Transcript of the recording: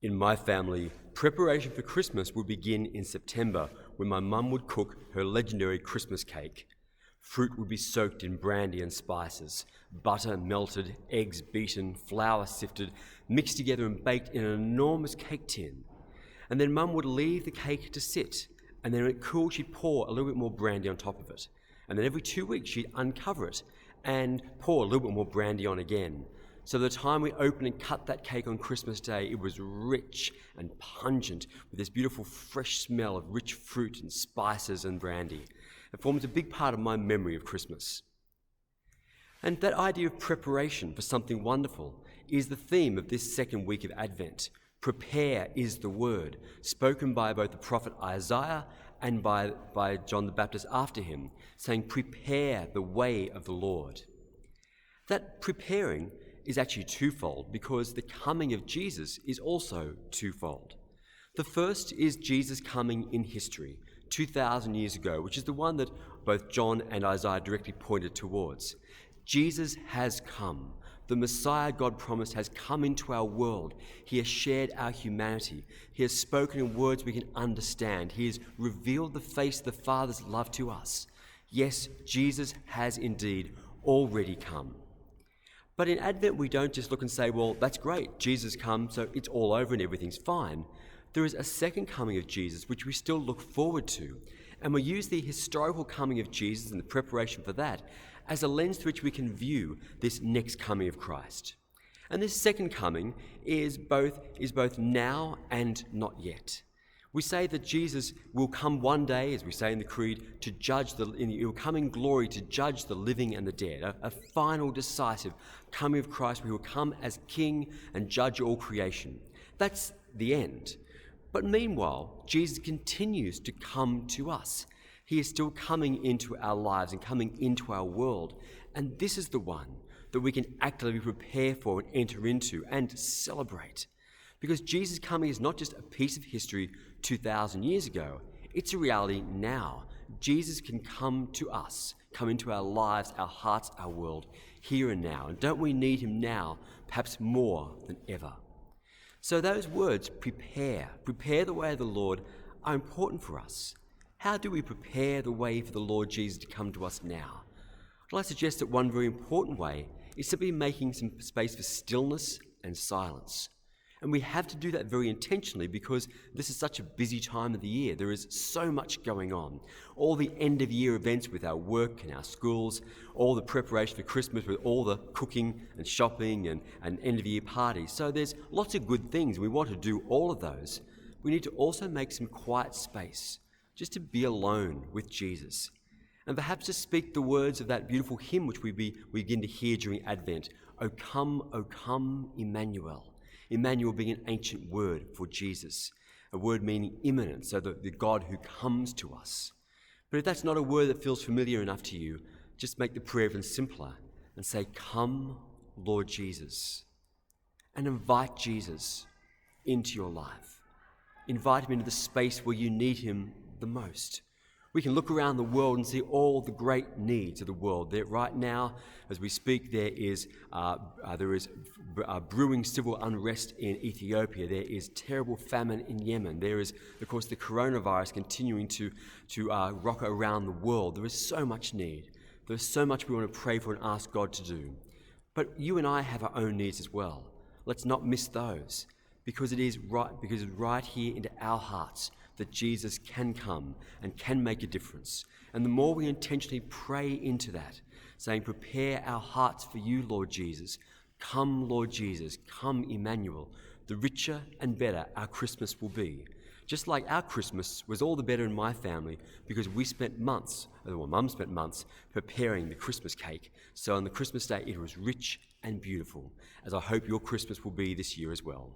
In my family, preparation for Christmas would begin in September when my mum would cook her legendary Christmas cake. Fruit would be soaked in brandy and spices, butter melted, eggs beaten, flour sifted, mixed together and baked in an enormous cake tin. And then Mum would leave the cake to sit, and then when it cooled she'd pour a little bit more brandy on top of it. And then every 2 weeks she'd uncover it and pour a little bit more brandy on again. So by the time we opened and cut that cake on Christmas Day, it was rich and pungent with this beautiful fresh smell of rich fruit and spices and brandy. It forms a big part of my memory of Christmas. And that idea of preparation for something wonderful is the theme of this second week of Advent. Prepare is the word, spoken by both the prophet Isaiah and by John the Baptist after him, saying, prepare the way of the Lord. That preparing is actually twofold because the coming of Jesus is also twofold. The first is Jesus coming in history 2,000 years ago, which is the one that both John and Isaiah directly pointed towards. Jesus has come. The Messiah God promised has come into our world. He has shared our humanity. He has spoken in words we can understand. He has revealed the face of the Father's love to us. Yes, Jesus has indeed already come. But in Advent, we don't just look and say, well, that's great, Jesus come, so it's all over and everything's fine. There is a second coming of Jesus, which we still look forward to. And we use the historical coming of Jesus and the preparation for that as a lens through which we can view this next coming of Christ. And this second coming is both now and not yet. We say that Jesus will come one day, as we say in the Creed, to judge he will come in glory to judge the living and the dead. A final, decisive coming of Christ where he will come as King and judge all creation. That's the end. But meanwhile, Jesus continues to come to us. He is still coming into our lives and coming into our world. And this is the one that we can actively prepare for and enter into and celebrate. Because Jesus' coming is not just a piece of history 2,000 years ago, it's a reality now. Jesus can come to us, come into our lives, our hearts, our world, here and now. And don't we need him now, perhaps more than ever? So those words, prepare the way of the Lord, are important for us. How do we prepare the way for the Lord Jesus to come to us now? I'd like to suggest that one very important way is simply making some space for stillness and silence. And we have to do that very intentionally because this is such a busy time of the year. There is so much going on. All the end-of-year events with our work and our schools, all the preparation for Christmas with all the cooking and shopping and end-of-year parties. So there's lots of good things. We want to do all of those. We need to also make some quiet space just to be alone with Jesus. And perhaps to speak the words of that beautiful hymn which we begin to hear during Advent. O come, Emmanuel. Emmanuel being an ancient word for Jesus, a word meaning imminent, so the God who comes to us. But if that's not a word that feels familiar enough to you, just make the prayer even simpler and say, come, Lord Jesus, and invite Jesus into your life. Invite him into the space where you need him the most. We can look around the world and see all the great needs of the world. There, right now, as we speak, there is brewing civil unrest in Ethiopia. There is terrible famine in Yemen. There is, of course, the coronavirus continuing to rock around the world. There is so much need. There is so much we want to pray for and ask God to do. But you and I have our own needs as well. Let's not miss those, because it is right here into our hearts that Jesus can come and can make a difference. And the more we intentionally pray into that, saying, prepare our hearts for you, Lord Jesus. Come, Lord Jesus. Come, Emmanuel. The richer and better our Christmas will be. Just like our Christmas was all the better in my family because Mum spent months preparing the Christmas cake. So on the Christmas day, it was rich and beautiful, as I hope your Christmas will be this year as well.